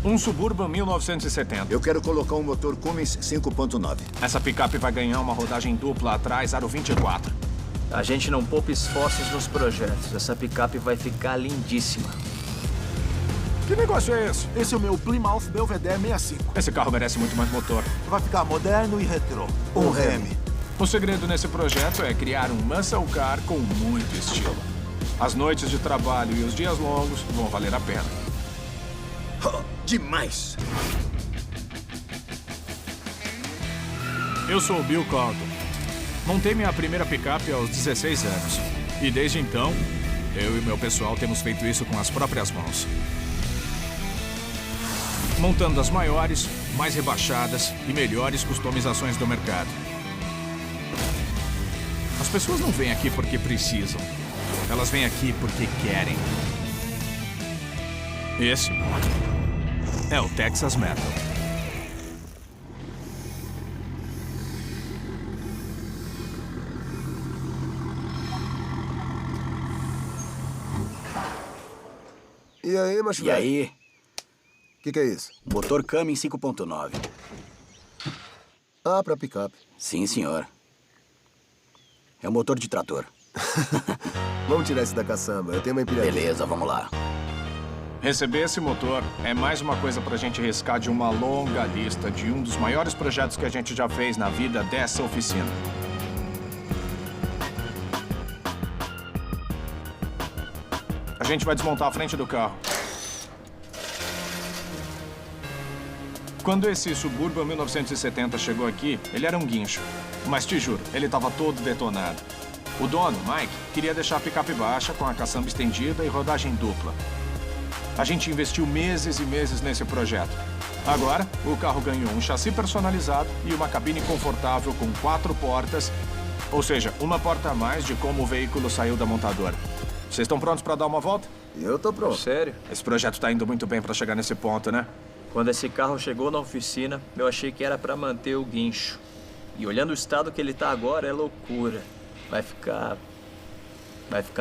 Um Suburban 1970. Eu quero colocar um motor Cummins 5.9. Essa picape vai ganhar uma rodagem dupla atrás, aro 24. A gente não poupa esforços nos projetos. Essa picape vai ficar lindíssima. Que negócio é esse? Esse é o meu Plymouth Belvedere 65. Esse carro merece muito mais motor. Vai ficar moderno e retrô. Um Remy. O segredo nesse projeto é criar um muscle car com muito estilo. As noites de trabalho e os dias longos vão valer a pena. Oh, demais! Eu sou o Bill Carlton. Montei minha primeira picape aos 16 anos. E desde então, eu e meu pessoal temos feito isso com as próprias mãos. Montando as maiores, mais rebaixadas e melhores customizações do mercado. As pessoas não vêm aqui porque precisam. Elas vêm aqui porque querem. Esse é o Texas Metal. E aí, macho E velho? aí, O que é isso? motor Cummins 5.9. Ah, pra picape. Sim, senhor. É um motor de trator. Vamos tirar esse da caçamba. Eu tenho uma empilhadeira. Beleza, vamos lá. Receber esse motor é mais uma coisa pra gente riscar de uma longa lista de um dos maiores projetos que a gente já fez na vida dessa oficina. A gente vai desmontar a frente do carro. Quando esse Suburban 1970 chegou aqui, ele era um guincho. Mas te juro, ele estava todo detonado. O dono, Mike, queria deixar a picape baixa com a caçamba estendida e rodagem dupla. A gente investiu meses e meses nesse projeto. Agora, o carro ganhou um chassi personalizado e uma cabine confortável com 4 portas, ou seja, uma porta a mais de como o veículo saiu da montadora. Vocês estão prontos para dar uma volta? Eu tô pronto. Sério? Esse projeto está indo muito bem para chegar nesse ponto, né? Quando esse carro chegou na oficina, eu achei que era pra manter o guincho. E olhando o estado que ele tá agora, é loucura. Vai ficar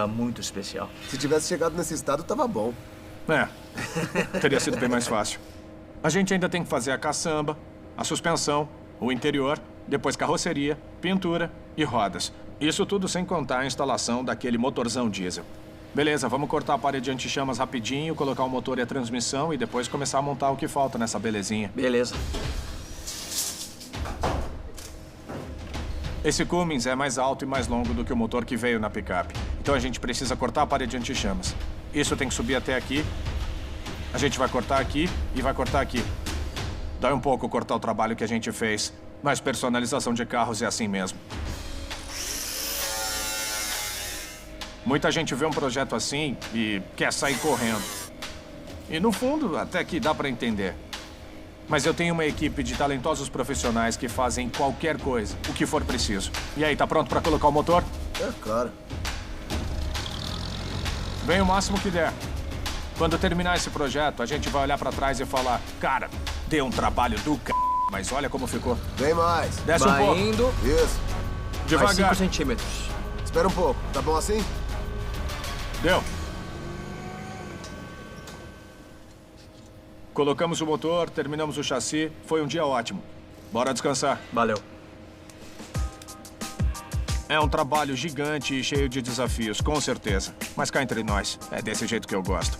muito especial. Se tivesse chegado nesse estado, tava bom. É, teria sido bem mais fácil. A gente ainda tem que fazer a caçamba, a suspensão, o interior, depois carroceria, pintura e rodas. Isso tudo sem contar a instalação daquele motorzão diesel. Beleza, vamos cortar a parede anti-chamas rapidinho, colocar o motor e a transmissão e depois começar a montar o que falta nessa belezinha. Beleza. Esse Cummins é mais alto e mais longo do que o motor que veio na picape. Então a gente precisa cortar a parede anti-chamas. Isso tem que subir até aqui. A gente vai cortar aqui e vai cortar aqui. Dói um pouco cortar o trabalho que a gente fez, mas personalização de carros é assim mesmo. Muita gente vê um projeto assim e quer sair correndo. E no fundo, até que dá pra entender. Mas eu tenho uma equipe de talentosos profissionais que fazem qualquer coisa, o que for preciso. E aí, tá pronto pra colocar o motor? É claro. Vem o máximo que der. Quando terminar esse projeto, a gente vai olhar pra trás e falar: cara, deu um trabalho do c... mas olha como ficou. Vem mais. Desce um Vai pouco. indo. Isso. Mais Devagar. 5 centímetros. Espera um pouco. Tá bom assim? Deu. Colocamos o motor, terminamos o chassi. Foi um dia ótimo. Bora descansar. Valeu. É um trabalho gigante e cheio de desafios, com certeza. Mas cá entre nós, é desse jeito que eu gosto.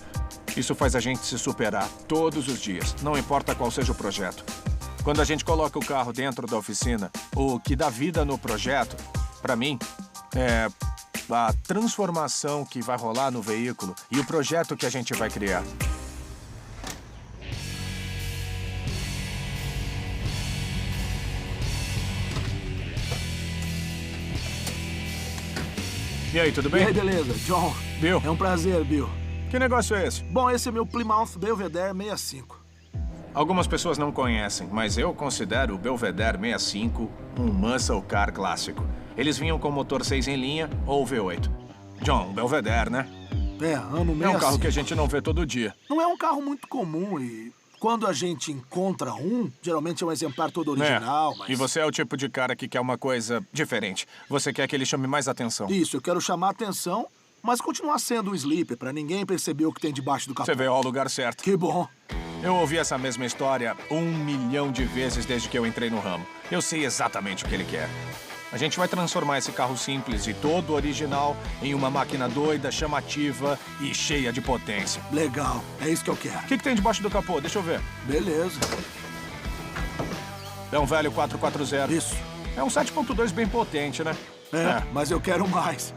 Isso faz a gente se superar todos os dias, não importa qual seja o projeto. Quando a gente coloca o carro dentro da oficina, o que dá vida no projeto, pra mim, é a transformação que vai rolar no veículo e o projeto que a gente vai criar. E aí, tudo E aí, bem? beleza? John, Bill, é um prazer, Bill. que negócio é esse? Bom, esse é meu Plymouth Belvedere 65. Algumas pessoas não conhecem, mas eu considero o Belvedere 65 um muscle car clássico. Eles vinham com motor 6 em linha ou V8. John, Belvedere, né? É, ano 65. É um carro que a gente não vê todo dia. Não é um carro muito comum e quando a gente encontra um, geralmente é um exemplar todo original, mas... E você é o tipo de cara que quer uma coisa diferente. Você quer que ele chame mais atenção. Isso, eu quero chamar a atenção, mas continuar sendo um sleeper, pra ninguém perceber o que tem debaixo do capô. Você veio ao lugar certo. Que bom. Eu ouvi essa mesma história 1 milhão de vezes desde que eu entrei no ramo. Eu sei exatamente o que ele quer. A gente vai transformar esse carro simples e todo original em uma máquina doida, chamativa e cheia de potência. Legal, é isso que eu quero. O que tem debaixo do capô? Deixa eu ver. Beleza. É um velho 440. Isso. É um 7.2 bem potente, né? Mas eu quero mais.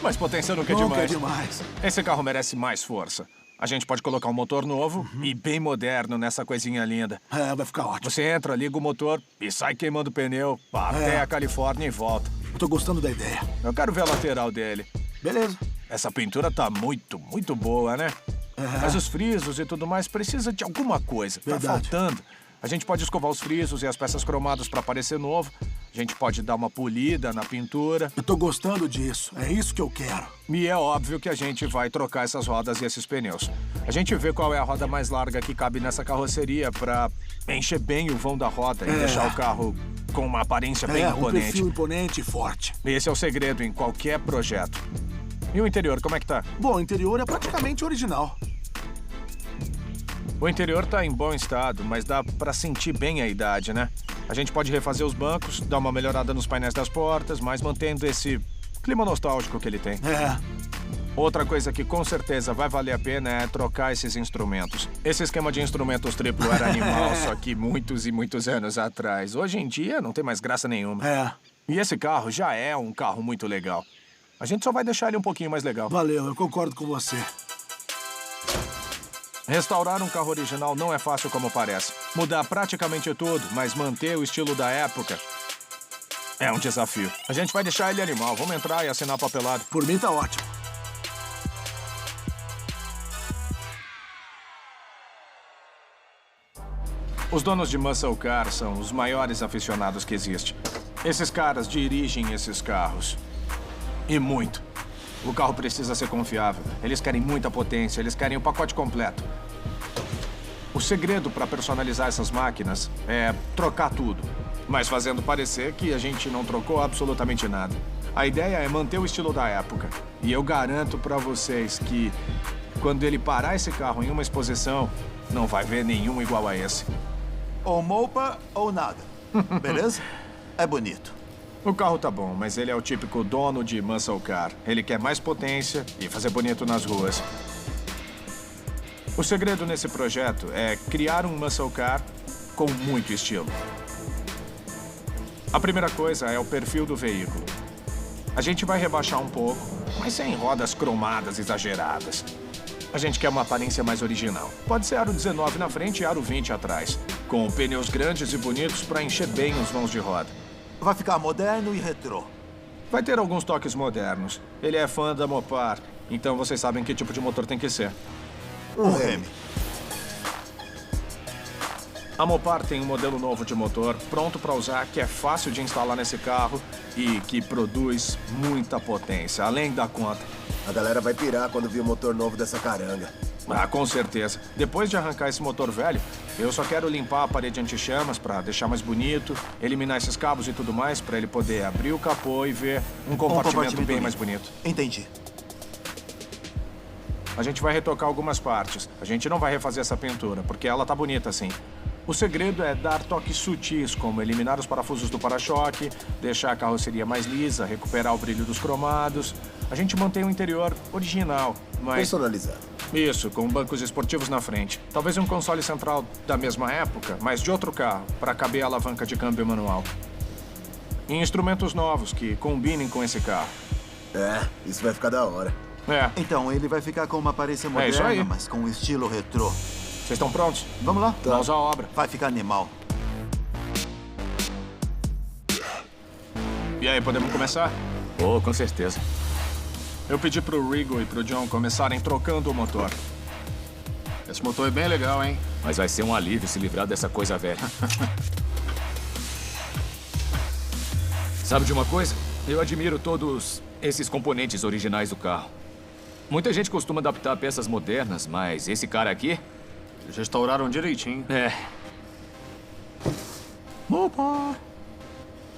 Mas potência nunca é Nunca demais. é demais. Esse carro merece mais força. A gente pode colocar um motor novo e bem moderno nessa coisinha linda. Vai ficar ótimo. Você entra, liga o motor e sai queimando pneu até a Califórnia e volta. Eu tô gostando da ideia. Eu quero ver a lateral dele. Beleza. Essa pintura tá muito, muito boa, né? Mas os frisos e tudo mais precisa de alguma coisa. Verdade. Tá faltando. A gente pode escovar os frisos e as peças cromadas para parecer novo. A gente pode dar uma polida na pintura. Eu tô gostando disso. É isso que eu quero. E é óbvio que a gente vai trocar essas rodas e esses pneus. A gente vê qual é a roda mais larga que cabe nessa carroceria para encher bem o vão da roda e deixar o carro com uma aparência bem um imponente. perfil imponente e forte. Esse é o segredo em qualquer projeto. E o interior, como é que tá? Bom, o interior é praticamente original. O interior tá em bom estado, mas dá pra sentir bem a idade, né? A gente pode refazer os bancos, dar uma melhorada nos painéis das portas, mas mantendo esse clima nostálgico que ele tem. Outra coisa que com certeza vai valer a pena é trocar esses instrumentos. Esse esquema de instrumentos triplo era animal, só que muitos e muitos anos atrás. Hoje em dia não tem mais graça nenhuma. E esse carro já é um carro muito legal. A gente só vai deixar ele um pouquinho mais legal. Valeu, eu concordo com você. Restaurar um carro original não é fácil como parece. Mudar praticamente tudo, mas manter o estilo da época é um desafio. A gente vai deixar ele animal. Vamos entrar e assinar papelado. Por mim tá ótimo. Os donos de muscle car são os maiores aficionados que existe. Esses caras dirigem esses carros. E muito. O carro precisa ser confiável. Eles querem muita potência, eles querem o pacote completo. O segredo para personalizar essas máquinas é trocar tudo, mas fazendo parecer que a gente não trocou absolutamente nada. A ideia é manter o estilo da época. E eu garanto para vocês que quando ele parar esse carro em uma exposição, não vai ver nenhum igual a esse. Ou mopa ou nada. Beleza? É bonito. O carro tá bom, mas ele é o típico dono de muscle car. Ele quer mais potência e fazer bonito nas ruas. O segredo nesse projeto é criar um muscle car com muito estilo. A primeira coisa é o perfil do veículo. A gente vai rebaixar um pouco, mas sem rodas cromadas exageradas. A gente quer uma aparência mais original. Pode ser aro 19 na frente e aro 20 atrás, com pneus grandes e bonitos para encher bem os vãos de roda. Vai ficar moderno e retrô. Vai ter alguns toques modernos. Ele é fã da Mopar, então vocês sabem que tipo de motor tem que ser. Um Remy. A Mopar tem um modelo novo de motor, pronto para usar, que é fácil de instalar nesse carro e que produz muita potência, além da conta. A galera vai pirar quando vir o motor novo dessa caranga. Ah, com certeza. Depois de arrancar esse motor velho, eu só quero limpar a parede anti-chamas para deixar mais bonito, eliminar esses cabos e tudo mais para ele poder abrir o capô e ver um compartimento bem mais bonito. Entendi. A gente vai retocar algumas partes. A gente não vai refazer essa pintura, porque ela tá bonita assim. O segredo é dar toques sutis, como eliminar os parafusos do para-choque, deixar a carroceria mais lisa, recuperar o brilho dos cromados. A gente mantém o interior original, mas... Personalizado. Isso, com bancos esportivos na frente. Talvez um console central da mesma época, mas de outro carro, para caber a alavanca de câmbio manual. E instrumentos novos que combinem com esse carro. Isso vai ficar da hora. Então, ele vai ficar com uma aparência isso aí. moderna, mas com um estilo retrô. Vocês estão prontos? Vamos lá? Vamos à obra. Vai ficar animal. E aí, podemos começar? Oh, com certeza. Eu pedi pro Rigo e pro John começarem trocando o motor. Esse motor é bem legal, hein? Mas vai ser um alívio se livrar dessa coisa velha. Sabe de uma coisa? Eu admiro todos esses componentes originais do carro. Muita gente costuma adaptar peças modernas, mas esse cara aqui... Eles restauraram direitinho. Opa!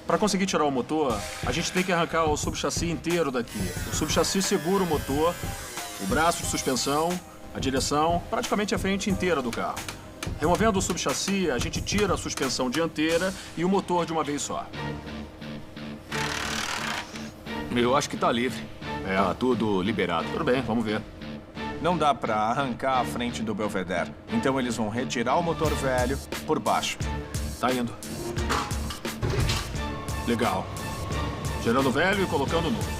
Para conseguir tirar o motor, a gente tem que arrancar o subchassi inteiro daqui. O subchassi segura o motor, o braço de suspensão a direção, praticamente a frente inteira do carro. Removendo o subchassi, a gente tira a suspensão dianteira e o motor de uma vez só. Eu acho que tá livre. Tá tudo liberado. Tudo bem, vamos ver. Não dá pra arrancar a frente do Belvedere. Então eles vão retirar o motor velho por baixo. Tá indo. Legal. Tirando o velho e colocando o novo.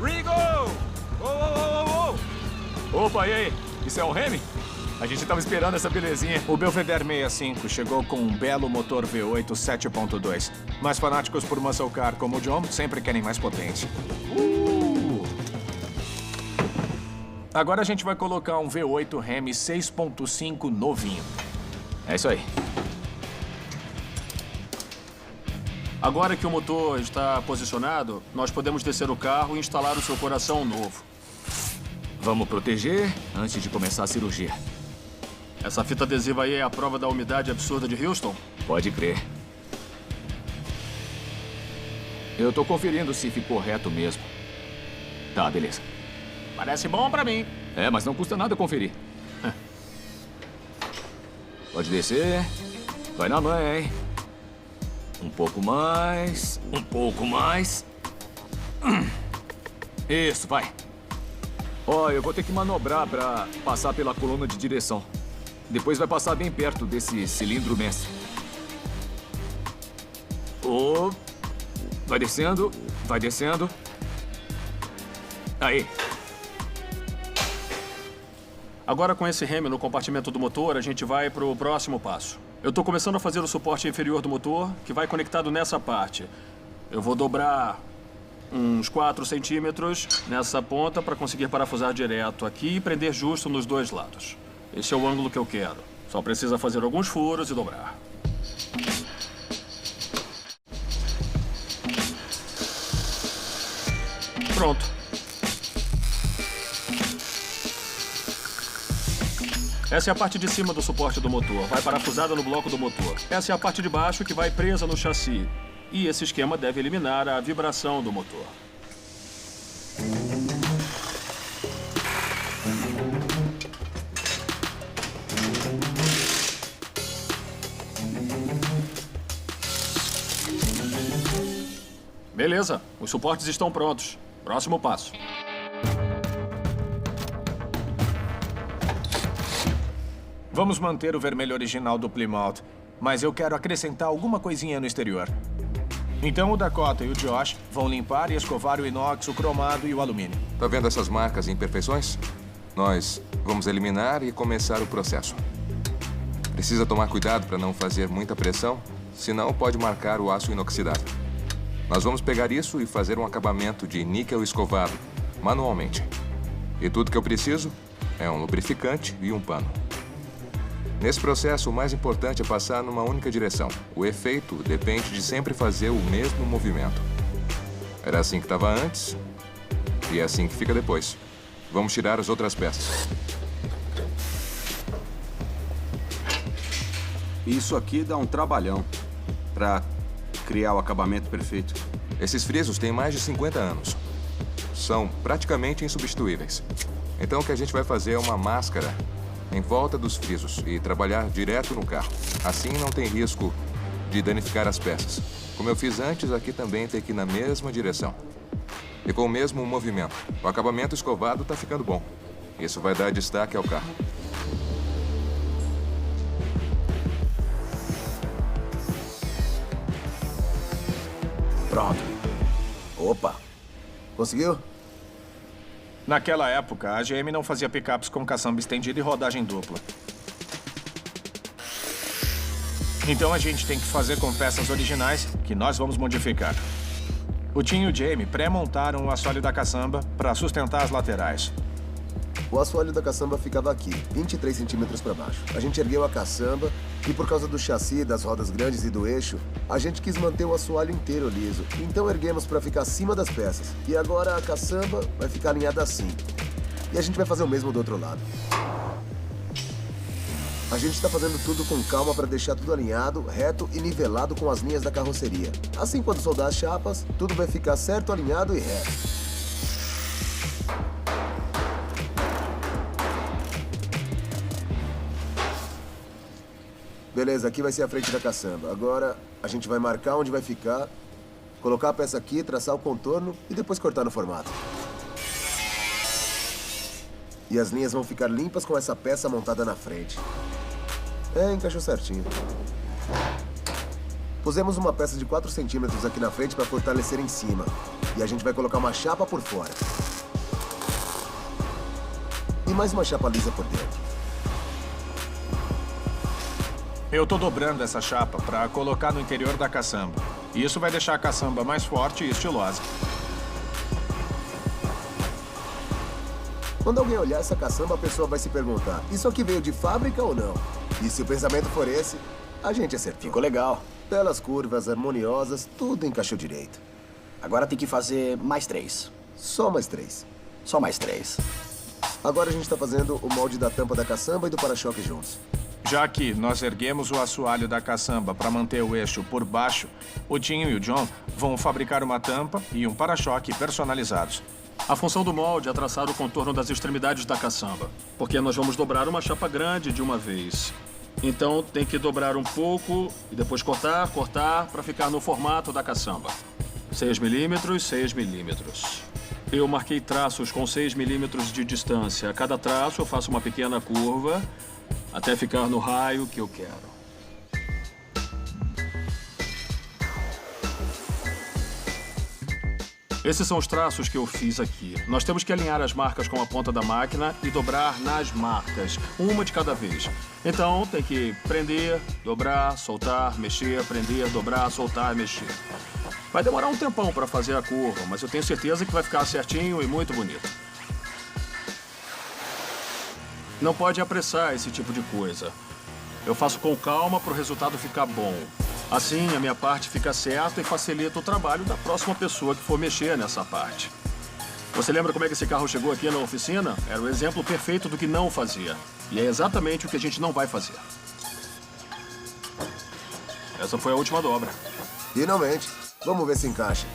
Ringo! Opa, e aí? Isso é um Hemi? A gente tava esperando essa belezinha. O Belvedere 65 chegou com um belo motor V8 7.2. Mas fanáticos por muscle car como o John sempre querem mais potência. Agora a gente vai colocar um V8 Hemi 6.5 novinho. É isso aí. Agora que o motor está posicionado, nós podemos descer o carro e instalar o seu coração novo. Vamos proteger antes de começar a cirurgia. Essa fita adesiva aí é a prova da umidade absurda de Houston? Pode crer. Eu tô conferindo se ficou reto mesmo. Tá, beleza. Parece bom pra mim. É, mas não custa nada conferir. Pode descer. Vai na manha, hein? Um pouco mais. Um pouco mais. Isso, vai. Ó, eu vou ter que manobrar pra passar pela coluna de direção. Depois vai passar bem perto desse cilindro mestre. Oh, vai descendo, vai descendo. Aí. Agora com esse Hemi no compartimento do motor, a gente vai pro próximo passo. Eu tô começando a fazer o suporte inferior do motor, que vai conectado nessa parte. Eu vou dobrar uns 4 centímetros nessa ponta para conseguir parafusar direto aqui e prender justo nos dois lados. Esse é o ângulo que eu quero. Só precisa fazer alguns furos e dobrar. Pronto. Essa é a parte de cima do suporte do motor. Vai parafusada no bloco do motor. Essa é a parte de baixo que vai presa no chassi. E esse esquema deve eliminar a vibração do motor. Beleza, os suportes estão prontos. Próximo passo. Vamos manter o vermelho original do Plymouth, mas eu quero acrescentar alguma coisinha no exterior. Então o Dakota e o Josh vão limpar e escovar o inox, o cromado e o alumínio. Tá vendo essas marcas e imperfeições? Nós vamos eliminar e começar o processo. Precisa tomar cuidado para não fazer muita pressão, senão pode marcar o aço inoxidável. Nós vamos pegar isso e fazer um acabamento de níquel escovado, manualmente. E tudo que eu preciso é um lubrificante e um pano. Nesse processo, o mais importante é passar numa única direção. O efeito depende de sempre fazer o mesmo movimento. Era assim que estava antes e é assim que fica depois. Vamos tirar as outras peças. Isso aqui dá um trabalhão para criar o acabamento perfeito. Esses frisos têm mais de 50 anos. São praticamente insubstituíveis. Então o que a gente vai fazer é uma máscara em volta dos frisos e trabalhar direto no carro. Assim não tem risco de danificar as peças. Como eu fiz antes, aqui também tem que ir na mesma direção. E com o mesmo movimento. O acabamento escovado está ficando bom. Isso vai dar destaque ao carro. Pronto. Opa. Conseguiu? Naquela época, a GM não fazia picapes com caçamba estendida e rodagem dupla. Então a gente tem que fazer com peças originais que nós vamos modificar. O Tim e o Jamie pré-montaram o assoalho da caçamba para sustentar as laterais. O assoalho da caçamba ficava aqui, 23 centímetros para baixo. A gente ergueu a caçamba e por causa do chassi, das rodas grandes e do eixo, a gente quis manter o assoalho inteiro liso. Então erguemos para ficar acima das peças. E agora a caçamba vai ficar alinhada assim. E a gente vai fazer o mesmo do outro lado. A gente está fazendo tudo com calma para deixar tudo alinhado, reto e nivelado com as linhas da carroceria. Assim, quando soldar as chapas, tudo vai ficar certo, alinhado e reto. Beleza, aqui vai ser a frente da caçamba. Agora, a gente vai marcar onde vai ficar, colocar a peça aqui, traçar o contorno e depois cortar no formato. E as linhas vão ficar limpas com essa peça montada na frente. Encaixou certinho. Pusemos uma peça de 4 centímetros aqui na frente para fortalecer em cima. E a gente vai colocar uma chapa por fora. E mais uma chapa lisa por dentro. Eu tô dobrando essa chapa para colocar no interior da caçamba. E isso vai deixar a caçamba mais forte e estilosa. Quando alguém olhar essa caçamba, a pessoa vai se perguntar: isso aqui veio de fábrica ou não? E se o pensamento for esse, a gente acertou. Ficou legal. Belas curvas, harmoniosas, tudo encaixou direito. Agora tem que fazer mais 3. Só mais 3. Só mais 3. Agora a gente tá fazendo o molde da tampa da caçamba e do para-choque juntos. Já que nós erguemos o assoalho da caçamba para manter o eixo por baixo, o Tinho e o John vão fabricar uma tampa e um para-choque personalizados. A função do molde é traçar o contorno das extremidades da caçamba, porque nós vamos dobrar uma chapa grande de uma vez. Então tem que dobrar um pouco e depois cortar para ficar no formato da caçamba. 6 milímetros, 6 milímetros. Eu marquei traços com 6 milímetros de distância. A cada traço eu faço uma pequena curva até ficar no raio que eu quero. Esses são os traços que eu fiz aqui. Nós temos que alinhar as marcas com a ponta da máquina e dobrar nas marcas, uma de cada vez. Então, tem que prender, dobrar, soltar, mexer, prender, dobrar, soltar, mexer. Vai demorar um tempão para fazer a curva, mas eu tenho certeza que vai ficar certinho e muito bonito. Não pode apressar esse tipo de coisa. Eu faço com calma para o resultado ficar bom. Assim, a minha parte fica certa e facilita o trabalho da próxima pessoa que for mexer nessa parte. Você lembra como é que esse carro chegou aqui na oficina? Era o exemplo perfeito do que não fazia. E é exatamente o que a gente não vai fazer. Essa foi a última dobra. Finalmente. Vamos ver se encaixa.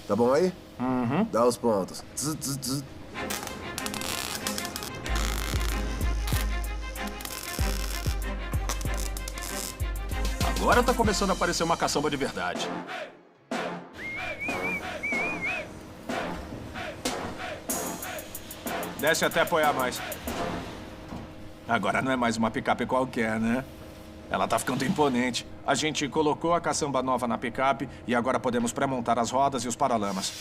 Tá bom aí? Uhum. Dá os pontos. Tzz, tzz, tzz. Agora tá começando a parecer uma caçamba de verdade. Desce até apoiar mais. Agora não é mais uma picape qualquer, né? Ela tá ficando imponente. A gente colocou a caçamba nova na picape e agora podemos pré-montar as rodas e os paralamas.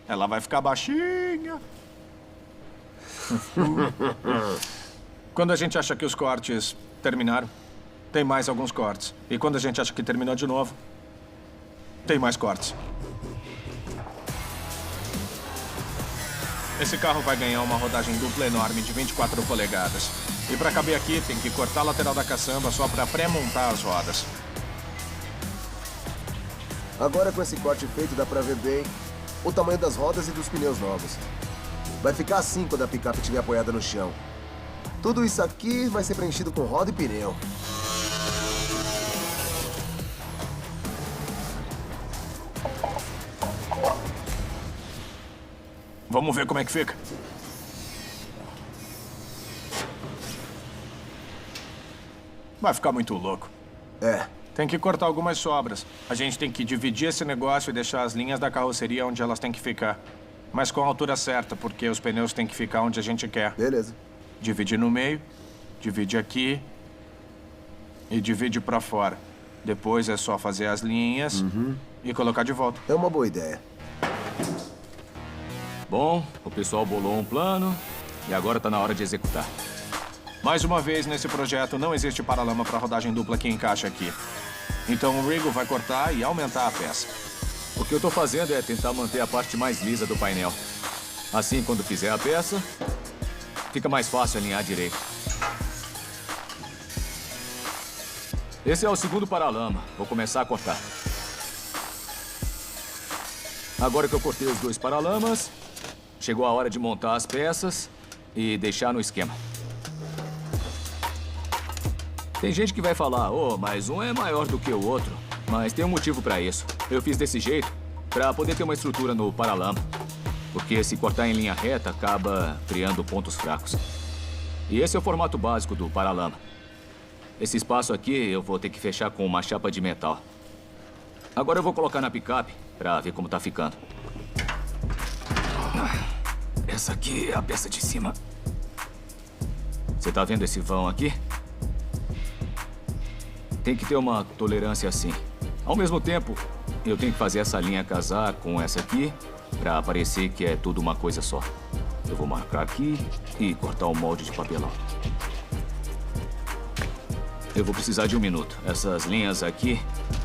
Ela vai ficar baixinha. Quando a gente acha que os cortes terminaram, tem mais alguns cortes. E quando a gente acha que terminou de novo, tem mais cortes. Esse carro vai ganhar uma rodagem dupla enorme de 24 polegadas. E para caber aqui, tem que cortar a lateral da caçamba só para pré-montar as rodas. Agora, com esse corte feito, dá pra ver bem o tamanho das rodas e dos pneus novos. Vai ficar assim quando a picape estiver apoiada no chão. Tudo isso aqui vai ser preenchido com roda e pneu. Vamos ver como é que fica. Vai ficar muito louco. É. Tem que cortar algumas sobras. A gente tem que dividir esse negócio e deixar as linhas da carroceria onde elas têm que ficar. Mas com a altura certa, porque os pneus têm que ficar onde a gente quer. Beleza. Divide no meio, divide aqui e divide pra fora. Depois é só fazer as linhas e colocar de volta. É uma boa ideia. Bom, o pessoal bolou um plano e agora tá na hora de executar. Mais uma vez, nesse projeto, não existe paralama para rodagem dupla que encaixa aqui. Então o Rigo vai cortar e aumentar a peça. O que eu tô fazendo é tentar manter a parte mais lisa do painel. Assim, quando fizer a peça, fica mais fácil alinhar direito. Esse é o segundo paralama. Vou começar a cortar. Agora que eu cortei os 2 paralamas, chegou a hora de montar as peças e deixar no esquema. Tem gente que vai falar, mas um é maior do que o outro. Mas tem um motivo para isso. Eu fiz desse jeito para poder ter uma estrutura no paralama. Porque se cortar em linha reta, acaba criando pontos fracos. E esse é o formato básico do paralama. Esse espaço aqui eu vou ter que fechar com uma chapa de metal. Agora eu vou colocar na picape para ver como tá ficando. Essa aqui é a peça de cima. Você tá vendo esse vão aqui? Tem que ter uma tolerância assim. Ao mesmo tempo, eu tenho que fazer essa linha casar com essa aqui para parecer que é tudo uma coisa só. Eu vou marcar aqui e cortar o molde de papelão. Eu vou precisar de 1 minuto. Essas linhas aqui,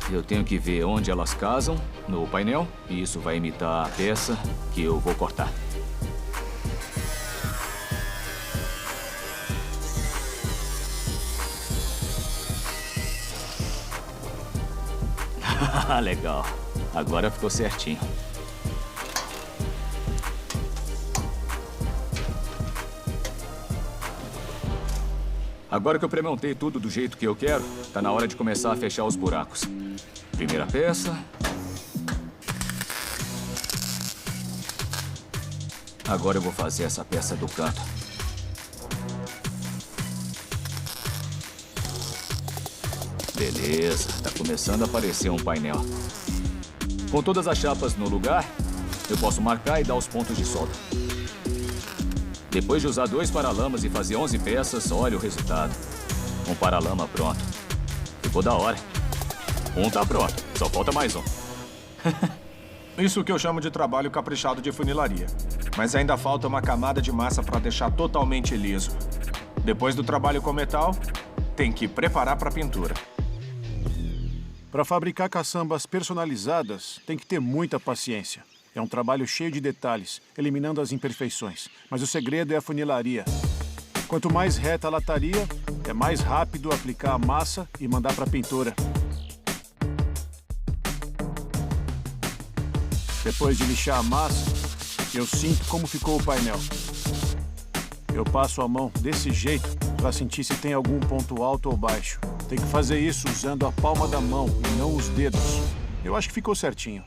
eu tenho que ver onde elas casam no painel e isso vai imitar a peça que eu vou cortar. Legal. Agora ficou certinho. Agora que eu pré-montei tudo do jeito que eu quero, tá na hora de começar a fechar os buracos. Primeira peça. Agora eu vou fazer essa peça do canto. Beleza, tá começando a aparecer um painel. Com todas as chapas no lugar, eu posso marcar e dar os pontos de solda. Depois de usar 2 paralamas e fazer 11 peças, olha o resultado. Um paralama pronto. Ficou da hora. Um tá pronto, só falta mais um. Isso que eu chamo de trabalho caprichado de funilaria. Mas ainda falta uma camada de massa para deixar totalmente liso. Depois do trabalho com metal, tem que preparar para pintura. Para fabricar caçambas personalizadas, tem que ter muita paciência. É um trabalho cheio de detalhes, eliminando as imperfeições. Mas o segredo é a funilaria. Quanto mais reta a lataria, é mais rápido aplicar a massa e mandar para a pintura. Depois de lixar a massa, eu sinto como ficou o painel. Eu passo a mão desse jeito para sentir se tem algum ponto alto ou baixo. Tem que fazer isso usando a palma da mão e não os dedos. Eu acho que ficou certinho.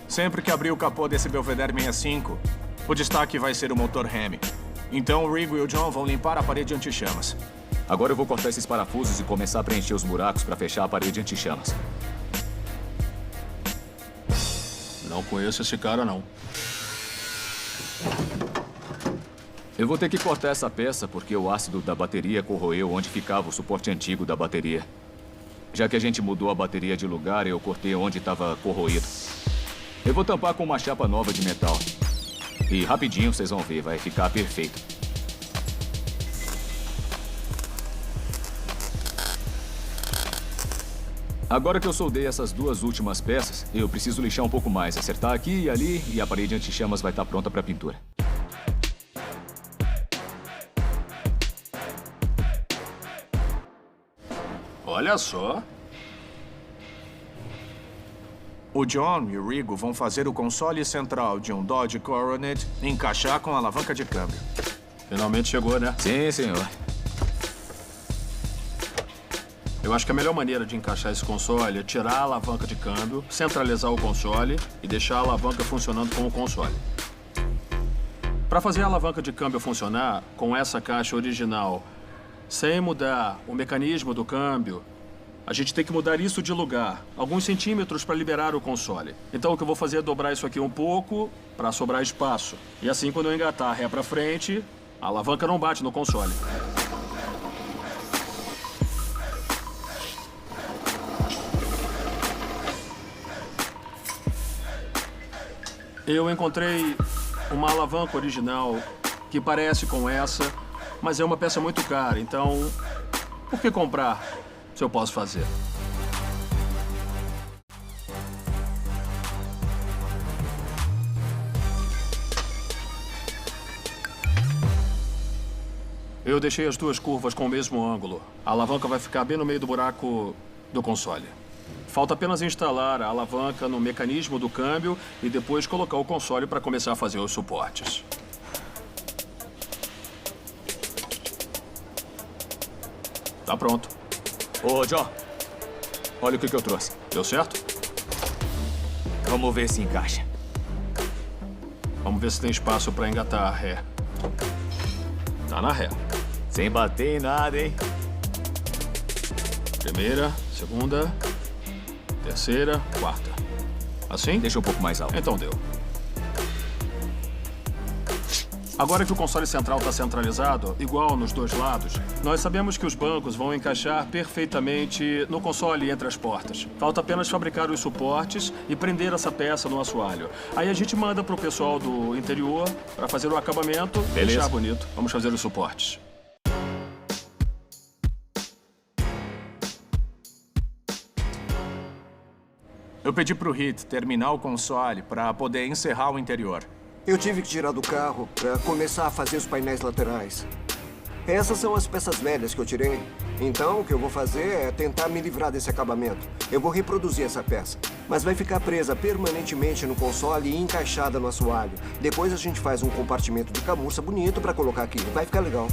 Sempre que abrir o capô desse Belvedere 65, o destaque vai ser o motor Hemi. Então o Rigo e o John vão limpar a parede anti-chamas. Agora eu vou cortar esses parafusos e começar a preencher os buracos para fechar a parede anti-chamas. Não conheço esse cara, não. Eu vou ter que cortar essa peça porque o ácido da bateria corroeu onde ficava o suporte antigo da bateria. Já que a gente mudou a bateria de lugar, eu cortei onde estava corroído. Eu vou tampar com uma chapa nova de metal. E rapidinho vocês vão ver, vai ficar perfeito. Agora que eu soldei essas 2 últimas peças, eu preciso lixar um pouco mais, acertar aqui e ali, e a parede anti-chamas vai estar pronta para pintura. Olha só. O John e o Rigo vão fazer o console central de um Dodge Coronet encaixar com a alavanca de câmbio. Finalmente chegou, né? Sim, senhor. Eu acho que a melhor maneira de encaixar esse console é tirar a alavanca de câmbio, centralizar o console e deixar a alavanca funcionando como console. Para fazer a alavanca de câmbio funcionar com essa caixa original, sem mudar o mecanismo do câmbio, a gente tem que mudar isso de lugar, alguns centímetros para liberar o console. Então o que eu vou fazer é dobrar isso aqui um pouco para sobrar espaço. E assim, quando eu engatar a ré para frente, a alavanca não bate no console. Eu encontrei uma alavanca original que parece com essa, mas é uma peça muito cara, então por que comprar se eu posso fazer? Eu deixei as duas curvas com o mesmo ângulo. A alavanca vai ficar bem no meio do buraco do console. Falta apenas instalar a alavanca no mecanismo do câmbio e depois colocar o console para começar a fazer os suportes. Tá pronto. Ô, John, olha o que eu trouxe. Deu certo? Vamos ver se encaixa. Vamos ver se tem espaço para engatar a ré. Tá na ré. Sem bater em nada, hein? Primeira, segunda, terceira, quarta. Assim? Deixa um pouco mais alto. Então deu. Agora que o console central está centralizado, igual nos dois lados, nós sabemos que os bancos vão encaixar perfeitamente no console entre as portas. Falta apenas fabricar os suportes e prender essa peça no assoalho. Aí a gente manda para o pessoal do interior para fazer o acabamento e deixar bonito. Vamos fazer os suportes. Eu pedi pro Heath terminar o console para poder encerrar o interior. Eu tive que tirar do carro para começar a fazer os painéis laterais. Essas são as peças velhas que eu tirei. Então, o que eu vou fazer é tentar me livrar desse acabamento. Eu vou reproduzir essa peça, mas vai ficar presa permanentemente no console e encaixada no assoalho. Depois a gente faz um compartimento de camurça bonito para colocar aqui. Vai ficar legal.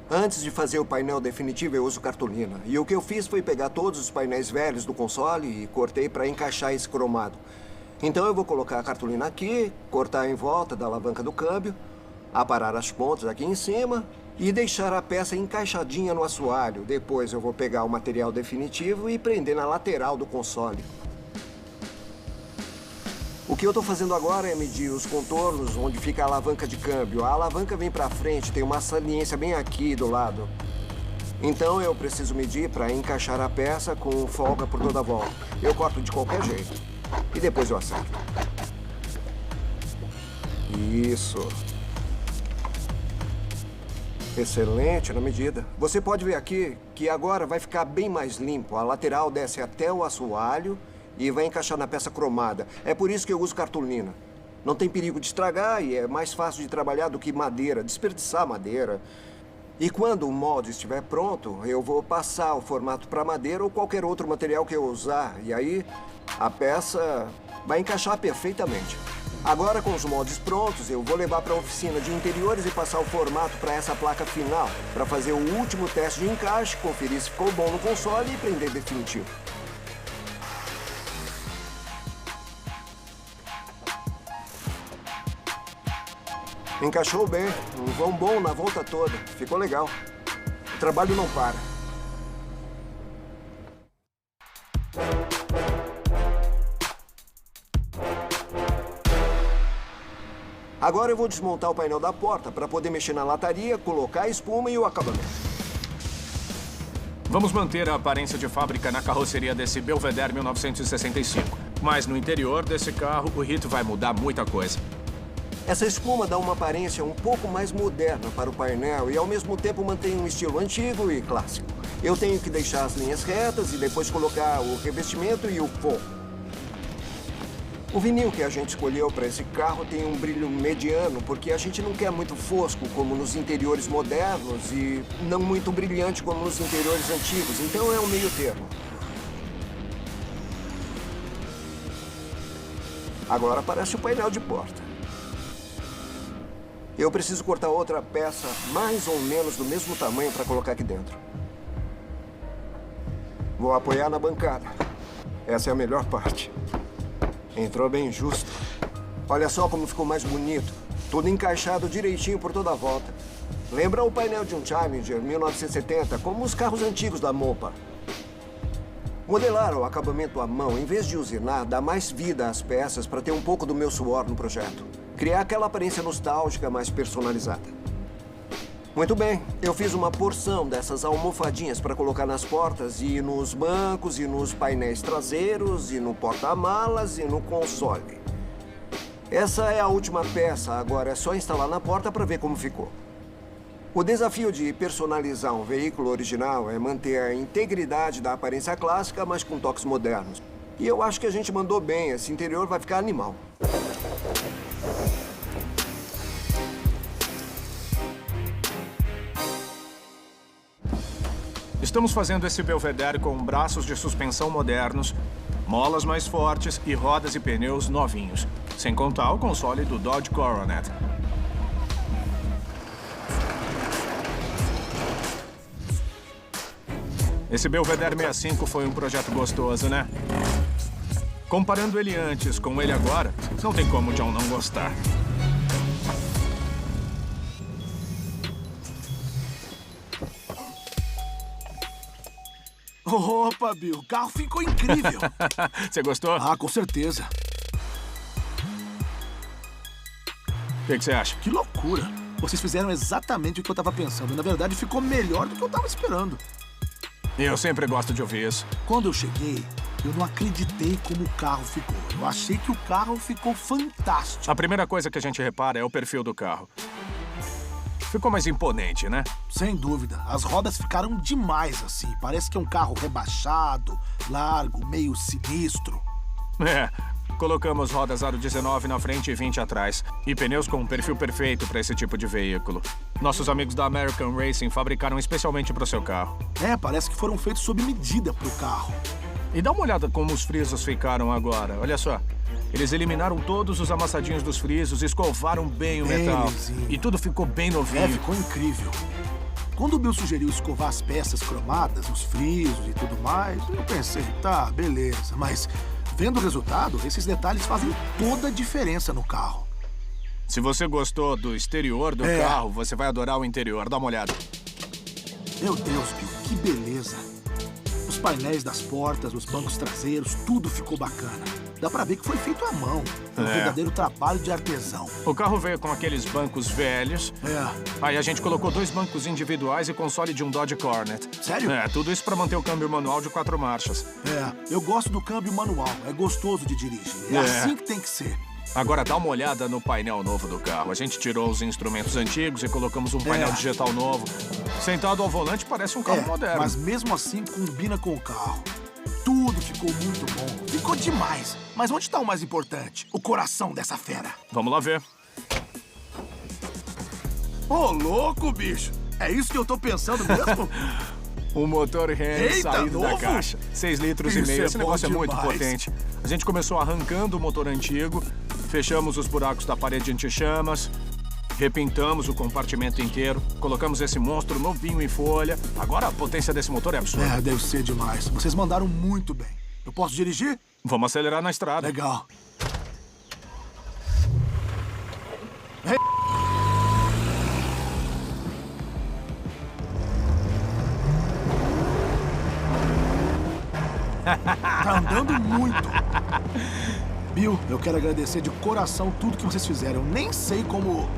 Antes de fazer o painel definitivo, eu uso cartolina. E o que eu fiz foi pegar todos os painéis velhos do console e cortei para encaixar esse cromado. Então eu vou colocar a cartolina aqui, cortar em volta da alavanca do câmbio, aparar as pontas aqui em cima e deixar a peça encaixadinha no assoalho. Depois eu vou pegar o material definitivo e prender na lateral do console. O que eu estou fazendo agora é medir os contornos onde fica a alavanca de câmbio. A alavanca vem para frente, tem uma saliência bem aqui do lado. Então eu preciso medir para encaixar a peça com folga por toda a volta. Eu corto de qualquer jeito e depois eu acerto. Isso. Excelente na medida. Você pode ver aqui que agora vai ficar bem mais limpo. A lateral desce até o assoalho e vai encaixar na peça cromada. É por isso que eu uso cartolina. Não tem perigo de estragar e é mais fácil de trabalhar do que madeira, desperdiçar madeira. E quando o molde estiver pronto, eu vou passar o formato para madeira ou qualquer outro material que eu usar. E aí, a peça vai encaixar perfeitamente. Agora, com os moldes prontos, eu vou levar para a oficina de interiores e passar o formato para essa placa final, para fazer o último teste de encaixe, conferir se ficou bom no console e prender definitivo. Encaixou bem, um vão bom na volta toda. Ficou legal. O trabalho não para. Agora eu vou desmontar o painel da porta para poder mexer na lataria, colocar a espuma e o acabamento. Vamos manter a aparência de fábrica na carroceria desse Belvedere 1965. Mas no interior desse carro, o Heath vai mudar muita coisa. Essa espuma dá uma aparência um pouco mais moderna para o painel e, ao mesmo tempo, mantém um estilo antigo e clássico. Eu tenho que deixar as linhas retas e depois colocar o revestimento e o forro. O vinil que a gente escolheu para esse carro tem um brilho mediano, porque a gente não quer muito fosco, como nos interiores modernos, e não muito brilhante, como nos interiores antigos. Então, é um meio termo. Agora parece o painel de porta. Eu preciso cortar outra peça mais ou menos do mesmo tamanho para colocar aqui dentro. Vou apoiar na bancada. Essa é a melhor parte. Entrou bem justo. Olha só como ficou mais bonito. Tudo encaixado direitinho por toda a volta. Lembra o painel de um Challenger 1970, como os carros antigos da Mopa. Modelar o acabamento à mão, em vez de usinar, dá mais vida às peças para ter um pouco do meu suor no projeto. Criar aquela aparência nostálgica mais personalizada. Muito bem, eu fiz uma porção dessas almofadinhas para colocar nas portas e nos bancos e nos painéis traseiros e no porta-malas e no console. Essa é a última peça, agora é só instalar na porta para ver como ficou. O desafio de personalizar um veículo original é manter a integridade da aparência clássica, mas com toques modernos. E eu acho que a gente mandou bem. Esse interior vai ficar animal. Estamos fazendo esse Belvedere com braços de suspensão modernos, molas mais fortes e rodas e pneus novinhos. Sem contar o console do Dodge Coronet. Esse Belvedere 65 foi um projeto gostoso, né? Comparando ele antes com ele agora, não tem como o John não gostar. Opa, Bill, o carro ficou incrível. Você gostou? Ah, com certeza. O que você acha? Que loucura. Vocês fizeram exatamente o que eu tava pensando. Na verdade, ficou melhor do que eu tava esperando. Eu sempre gosto de ouvir isso. Quando eu cheguei, eu não acreditei como o carro ficou. Eu achei que o carro ficou fantástico. A primeira coisa que a gente repara é o perfil do carro. Ficou mais imponente, né? Sem dúvida. As rodas ficaram demais, assim. Parece que é um carro rebaixado, largo, meio sinistro. É. Colocamos rodas aro 19 na frente e 20 atrás. E pneus com um perfil perfeito para esse tipo de veículo. Nossos amigos da American Racing fabricaram especialmente para o seu carro. É, parece que foram feitos sob medida para o carro. E dá uma olhada como os frisos ficaram agora. Olha só. Eles eliminaram todos os amassadinhos dos frisos, escovaram bem o metal. Lisinho. E tudo ficou bem novinho. É, ficou incrível. Quando o Bill sugeriu escovar as peças cromadas, os frisos e tudo mais, eu pensei, tá, beleza. Mas, vendo o resultado, esses detalhes fazem toda a diferença no carro. Se você gostou do exterior do carro, você vai adorar o interior. Dá uma olhada. Meu Deus, Bill, que beleza. Os painéis das portas, os bancos traseiros, tudo ficou bacana. Dá pra ver que foi feito à mão. Um verdadeiro trabalho de artesão. O carro veio com aqueles bancos velhos. Aí a gente colocou 2 bancos individuais e console de um Dodge Coronet. Sério? É, tudo isso pra manter o câmbio manual de 4 marchas. Eu gosto do câmbio manual. É gostoso de dirigir. É assim que tem que ser. Agora dá uma olhada no painel novo do carro. A gente tirou os instrumentos antigos e colocamos um painel digital novo. Sentado ao volante parece um carro moderno. Mas mesmo assim combina com o carro. Tudo ficou muito bom. Ficou demais. Mas onde está o mais importante? O coração dessa fera. Vamos lá ver. Ô, louco, bicho. É isso que eu tô pensando mesmo? O motor Henry saído da caixa. 6,5 litros. Esse negócio é muito potente. A gente começou arrancando o motor antigo, fechamos os buracos da parede anti-chamas, repintamos o compartimento inteiro, colocamos esse monstro novinho em folha. Agora a potência desse motor é absurda. É, deve ser demais. Vocês mandaram muito bem. Eu posso dirigir? Vamos acelerar na estrada. Legal. Tá andando muito. Bill, eu quero agradecer de coração tudo que vocês fizeram. Eu nem sei como...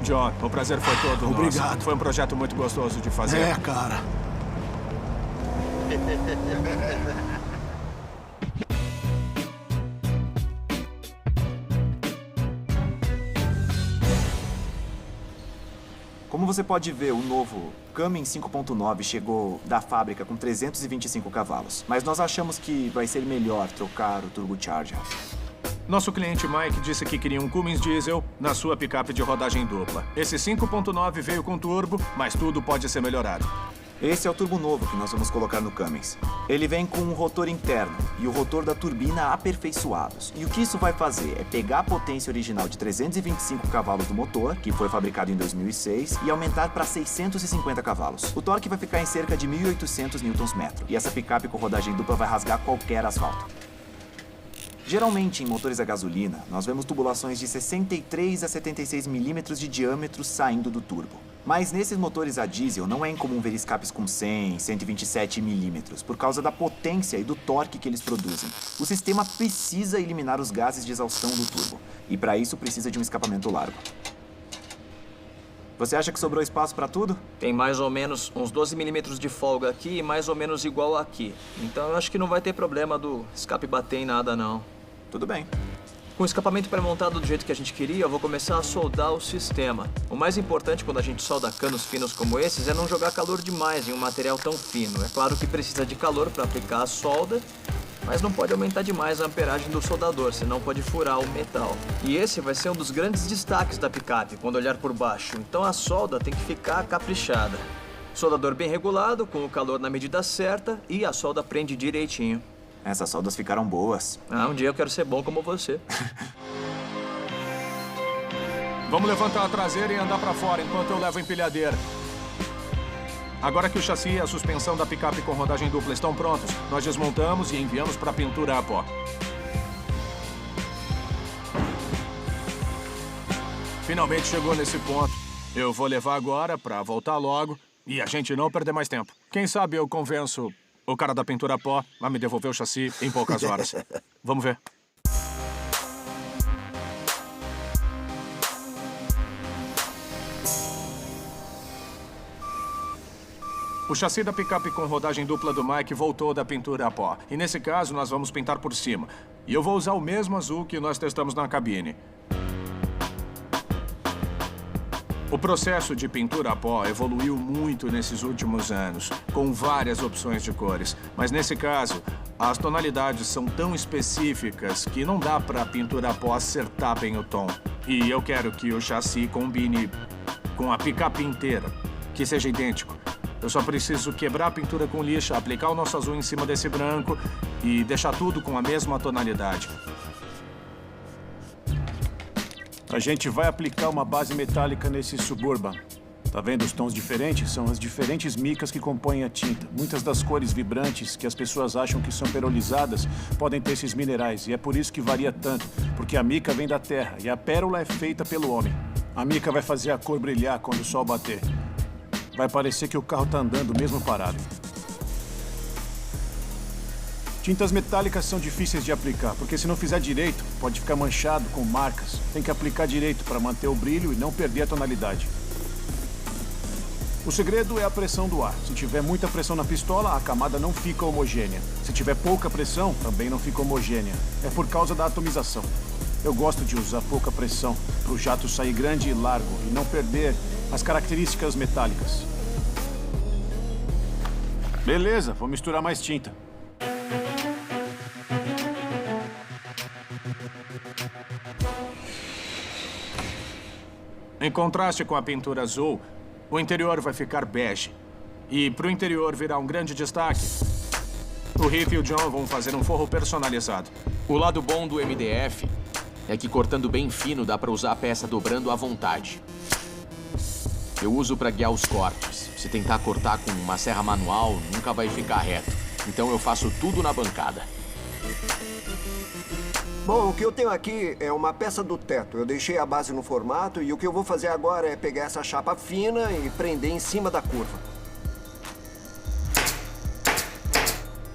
John, o prazer foi todo nosso. Obrigado. Foi um projeto muito gostoso de fazer. É, cara. Como você pode ver, o novo Cummins 5.9 chegou da fábrica com 325 cavalos. Mas nós achamos que vai ser melhor trocar o turbocharger. Nosso cliente Mike disse que queria um Cummins diesel na sua picape de rodagem dupla. Esse 5.9 veio com turbo, mas tudo pode ser melhorado. Esse é o turbo novo que nós vamos colocar no Cummins. Ele vem com um rotor interno e o rotor da turbina aperfeiçoados. E o que isso vai fazer é pegar a potência original de 325 cavalos do motor, que foi fabricado em 2006, e aumentar para 650 cavalos. O torque vai ficar em cerca de 1.800 Nm, e essa picape com rodagem dupla vai rasgar qualquer asfalto. Geralmente, em motores a gasolina, nós vemos tubulações de 63 a 76 milímetros de diâmetro saindo do turbo. Mas nesses motores a diesel não é incomum ver escapes com 100, 127 milímetros, por causa da potência e do torque que eles produzem. O sistema precisa eliminar os gases de exaustão do turbo, e para isso precisa de um escapamento largo. Você acha que sobrou espaço para tudo? Tem mais ou menos uns 12 milímetros de folga aqui e mais ou menos igual aqui. Então eu acho que não vai ter problema do escape bater em nada, não. Tudo bem. Com o escapamento pré-montado do jeito que a gente queria, eu vou começar a soldar o sistema. O mais importante quando a gente solda canos finos como esses é não jogar calor demais em um material tão fino. É claro que precisa de calor para aplicar a solda Mas não pode aumentar demais a amperagem do soldador, senão pode furar o metal. E esse vai ser um dos grandes destaques da picape, quando olhar por baixo. Então a solda tem que ficar caprichada. Soldador bem regulado, com o calor na medida certa e a solda prende direitinho. Essas soldas ficaram boas. Ah, um dia eu quero ser bom como você. Vamos levantar a traseira e andar pra fora enquanto eu levo a empilhadeira. Agora que o chassi e a suspensão da picape com rodagem dupla estão prontos, nós desmontamos e enviamos para pintura a pó. Finalmente chegou nesse ponto. Eu vou levar agora para voltar logo e a gente não perder mais tempo. Quem sabe eu convenço o cara da pintura a pó a me devolver o chassi em poucas horas. Vamos ver. O chassi da picape com rodagem dupla do Mike voltou da pintura a pó. E nesse caso, nós vamos pintar por cima. E eu vou usar o mesmo azul que nós testamos na cabine. O processo de pintura a pó evoluiu muito nesses últimos anos, com várias opções de cores. Mas nesse caso, as tonalidades são tão específicas que não dá para a pintura a pó acertar bem o tom. E eu quero que o chassi combine com a picape inteira, que seja idêntico. Eu só preciso quebrar a pintura com lixa, aplicar o nosso azul em cima desse branco e deixar tudo com a mesma tonalidade. A gente vai aplicar uma base metálica nesse Suburban. Tá vendo os tons diferentes? São as diferentes micas que compõem a tinta. Muitas das cores vibrantes que as pessoas acham que são perolizadas podem ter esses minerais. E é por isso que varia tanto, porque a mica vem da terra e a pérola é feita pelo homem. A mica vai fazer a cor brilhar quando o sol bater. Vai parecer que o carro tá andando mesmo parado. Tintas metálicas são difíceis de aplicar, porque se não fizer direito, pode ficar manchado com marcas. Tem que aplicar direito para manter o brilho e não perder a tonalidade. O segredo é a pressão do ar. Se tiver muita pressão na pistola, a camada não fica homogênea. Se tiver pouca pressão, também não fica homogênea. É por causa da atomização. Eu gosto de usar pouca pressão, para o jato sair grande e largo e não perder as características metálicas. Beleza, vou misturar mais tinta. Em contraste com a pintura azul, o interior vai ficar bege. E para o interior virar um grande destaque, o Rick e o John vão fazer um forro personalizado. O lado bom do MDF é que cortando bem fino dá para usar a peça dobrando à vontade. Eu uso para guiar os cortes. Se tentar cortar com uma serra manual, nunca vai ficar reto. Então eu faço tudo na bancada. Bom, o que eu tenho aqui é uma peça do teto. Eu deixei a base no formato e o que eu vou fazer agora é pegar essa chapa fina e prender em cima da curva.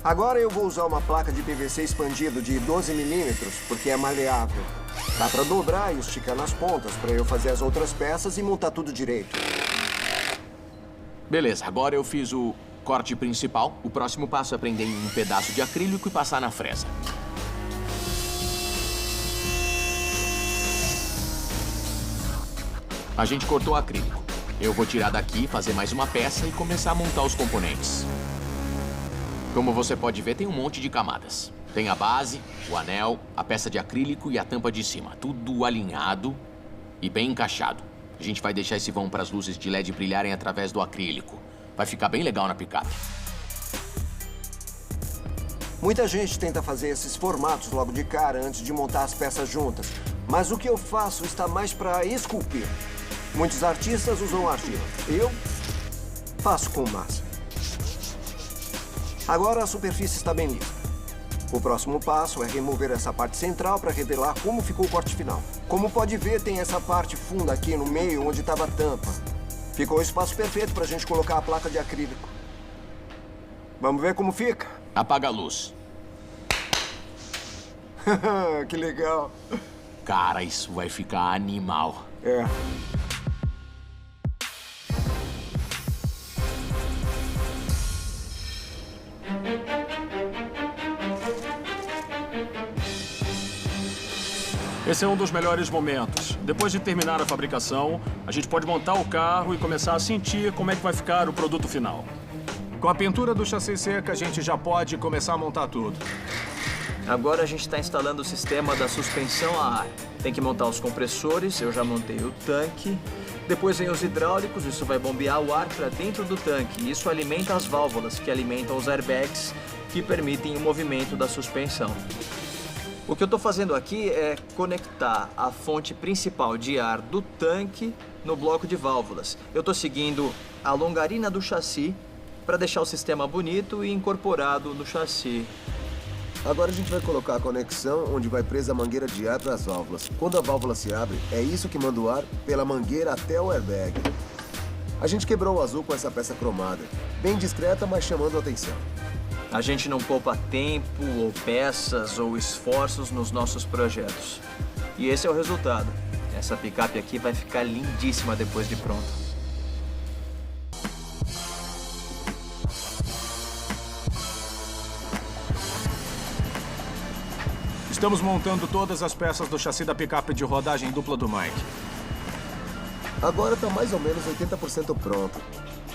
Agora eu vou usar uma placa de PVC expandido de 12 milímetros, porque é maleável. Dá para dobrar e esticar nas pontas para eu fazer as outras peças e montar tudo direito. Beleza, agora eu fiz o corte principal. O próximo passo é prender em um pedaço de acrílico e passar na fresa. A gente cortou o acrílico. Eu vou tirar daqui, fazer mais uma peça e começar a montar os componentes. Como você pode ver, tem um monte de camadas. Tem a base, o anel, a peça de acrílico e a tampa de cima. Tudo alinhado e bem encaixado. A gente vai deixar esse vão para as luzes de LED brilharem através do acrílico. Vai ficar bem legal na picape. Muita gente tenta fazer esses formatos logo de cara antes de montar as peças juntas. Mas o que eu faço está mais para esculpir. Muitos artistas usam argila. Eu faço com massa. Agora a superfície está bem lisa. O próximo passo é remover essa parte central para revelar como ficou o corte final. Como pode ver, tem essa parte funda aqui no meio onde estava a tampa. Ficou o espaço perfeito para a gente colocar a placa de acrílico. Vamos ver como fica? Apaga a luz. Que legal. Cara, isso vai ficar animal. É. Esse é um dos melhores momentos. Depois de terminar a fabricação, a gente pode montar o carro e começar a sentir como é que vai ficar o produto final. Com a pintura do chassi seca, a gente já pode começar a montar tudo. Agora a gente está instalando o sistema da suspensão a ar. Tem que montar os compressores, eu já montei o tanque. Depois vem os hidráulicos, isso vai bombear o ar para dentro do tanque. E isso alimenta as válvulas, que alimentam os airbags, que permitem o movimento da suspensão. O que eu estou fazendo aqui é conectar a fonte principal de ar do tanque no bloco de válvulas. Eu estou seguindo a longarina do chassi para deixar o sistema bonito e incorporado no chassi. Agora a gente vai colocar a conexão onde vai presa a mangueira de ar para as válvulas. Quando a válvula se abre, é isso que manda o ar pela mangueira até o airbag. A gente quebrou o azul com essa peça cromada. Bem discreta, mas chamando a atenção. A gente não poupa tempo, ou peças, ou esforços nos nossos projetos. E esse é o resultado. Essa picape aqui vai ficar lindíssima depois de pronta. Estamos montando todas as peças do chassi da picape de rodagem dupla do Mike. Agora tá mais ou menos 80% pronto.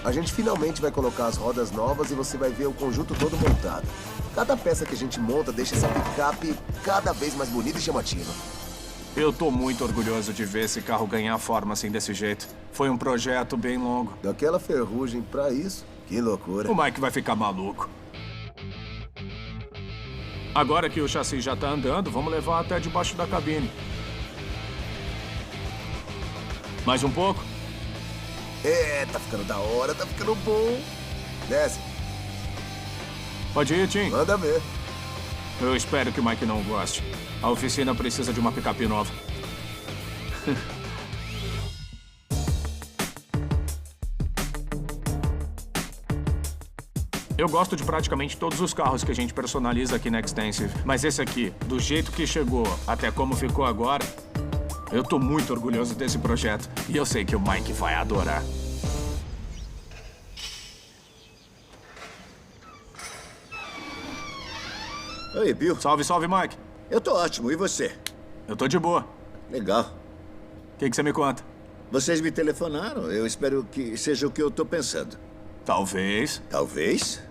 A gente finalmente vai colocar as rodas novas e você vai ver o conjunto todo montado. Cada peça que a gente monta deixa essa picape cada vez mais bonita e chamativa. Eu tô muito orgulhoso de ver esse carro ganhar forma assim desse jeito. Foi um projeto bem longo. Daquela ferrugem pra isso, que loucura. O Mike vai ficar maluco. Agora que o chassi já tá andando, vamos levar até debaixo da cabine. Mais um pouco? É, tá ficando da hora, tá ficando bom. Desce. Pode ir, Tim. Manda ver. Eu espero que o Mike não goste. A oficina precisa de uma picape nova. Eu gosto de praticamente todos os carros que a gente personaliza aqui na Extensive. Mas esse aqui, do jeito que chegou até como ficou agora, eu tô muito orgulhoso desse projeto. E eu sei que o Mike vai adorar. Oi, Bill. Salve, salve, Mike. Eu tô ótimo. E você? Eu tô de boa. Legal. O que você me conta? Vocês me telefonaram. Eu espero que seja o que eu tô pensando. Talvez. Talvez?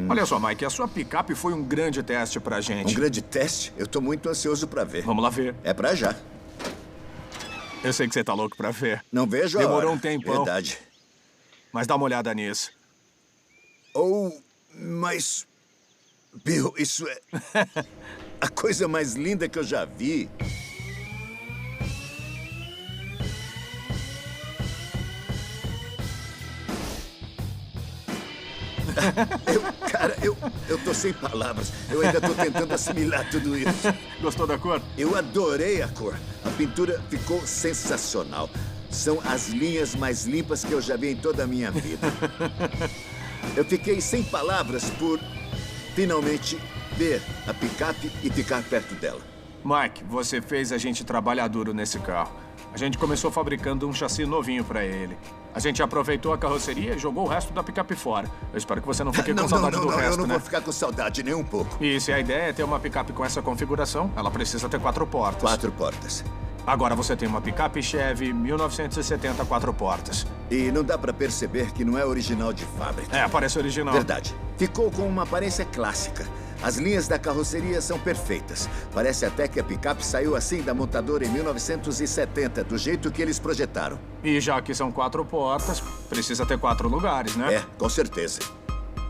Olha só, Mike, a sua picape foi um grande teste pra gente. Um grande teste? Eu tô muito ansioso pra ver. Vamos lá ver. É pra já. Eu sei que você tá louco pra ver. Não vejo a hora. Demorou um tempão. Verdade. Mas dá uma olhada nisso. Mas... Bill, isso é... a coisa mais linda que eu já vi. Eu tô sem palavras. Eu ainda tô tentando assimilar tudo isso. Gostou da cor? Eu adorei a cor. A pintura ficou sensacional. São as linhas mais limpas que eu já vi em toda a minha vida. Eu fiquei sem palavras por finalmente ver a picape e ficar perto dela. Mike, você fez a gente trabalhar duro nesse carro. A gente começou fabricando um chassi novinho pra ele. A gente aproveitou a carroceria e jogou o resto da picape fora. Eu espero que você não fique com saudade do resto, eu não né? vou ficar com saudade nem um pouco. E se a ideia é ter uma picape com essa configuração, ela precisa ter 4 portas. 4 portas. Agora você tem uma picape Chevy 1970 4 portas. E não dá pra perceber que não é original de fábrica. É, parece original. Verdade. Ficou com uma aparência clássica. As linhas da carroceria são perfeitas. Parece até que a picape saiu assim da montadora em 1970, do jeito que eles projetaram. E já que são 4 portas, precisa ter 4 lugares, né? É, com certeza.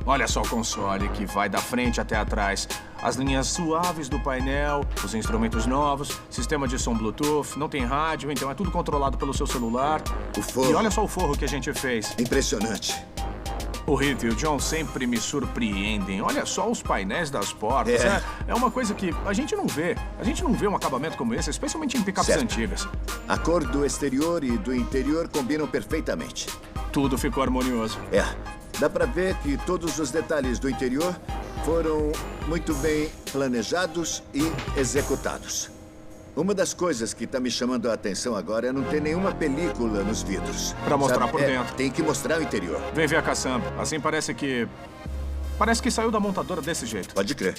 Olha só o console que vai da frente até atrás. As linhas suaves do painel, os instrumentos novos, sistema de som Bluetooth, não tem rádio, então é tudo controlado pelo seu celular. O forro. E olha só o forro que a gente fez. Impressionante. O Heath e o John sempre me surpreendem. Olha só os painéis das portas. É uma coisa que a gente não vê. A gente não vê um acabamento como esse, especialmente em picapes antigas. A cor do exterior e do interior combinam perfeitamente. Tudo ficou harmonioso. É. Dá pra ver que todos os detalhes do interior foram muito bem planejados e executados. Uma das coisas que tá me chamando a atenção agora é não ter nenhuma película nos vidros. Pra mostrar por dentro. Tem que mostrar o interior. Vem ver a caçamba. Assim parece que... Parece que saiu da montadora desse jeito. Pode crer.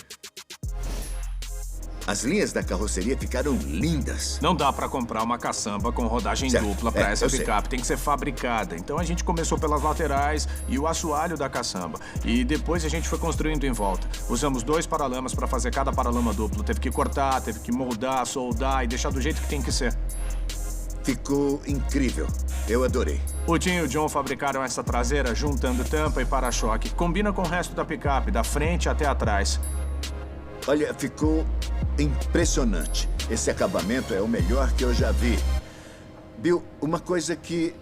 As linhas da carroceria ficaram lindas. Não dá pra comprar uma caçamba com rodagem Certo. dupla pra essa eu sei. picape. Tem que ser fabricada. Então a gente começou pelas laterais e o assoalho da caçamba. E depois a gente foi construindo em volta. Usamos 2 paralamas pra fazer cada paralama duplo. Teve que cortar, teve que moldar, soldar e deixar do jeito que tem que ser. Ficou incrível. Eu adorei. O Tim e o John fabricaram essa traseira juntando tampa e para-choque. Combina com o resto da picape, da frente até atrás. Olha, ficou impressionante. Esse acabamento é o melhor que eu já vi. Bill, uma coisa que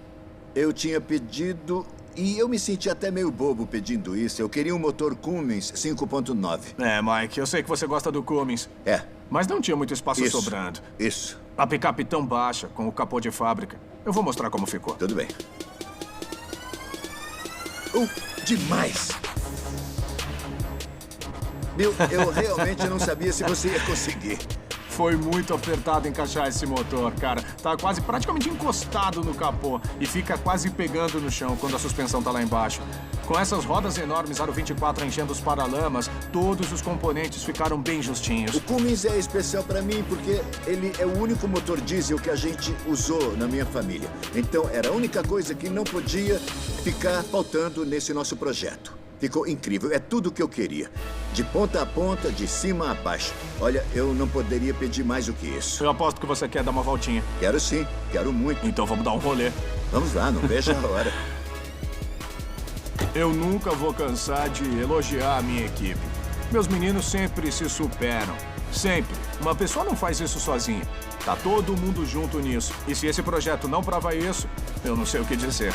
eu tinha pedido e eu me senti até meio bobo pedindo isso. Eu queria um motor Cummins 5.9. É, Mike, eu sei que você gosta do Cummins. É. Mas não tinha muito espaço Isso, sobrando. Isso. A picape tão baixa, com o capô de fábrica. Eu vou mostrar como ficou. Tudo bem. Demais! Bill, eu realmente não sabia se você ia conseguir. Foi muito apertado encaixar esse motor, cara. Tá quase praticamente encostado no capô e fica quase pegando no chão quando a suspensão tá lá embaixo. Com essas rodas enormes aro 24 enchendo os paralamas, todos os componentes ficaram bem justinhos. O Cummins é especial pra mim porque ele é o único motor diesel que a gente usou na minha família. Então era a única coisa que não podia ficar faltando nesse nosso projeto. Ficou incrível, é tudo o que eu queria. De ponta a ponta, de cima a baixo. Olha, eu não poderia pedir mais do que isso. Eu aposto que você quer dar uma voltinha. Quero sim, quero muito. Então vamos dar um rolê. Vamos lá, não vejo a hora. Eu nunca vou cansar de elogiar a minha equipe. Meus meninos sempre se superam. Sempre. Uma pessoa não faz isso sozinha. Tá todo mundo junto nisso. E se esse projeto não prova isso, eu não sei o que dizer.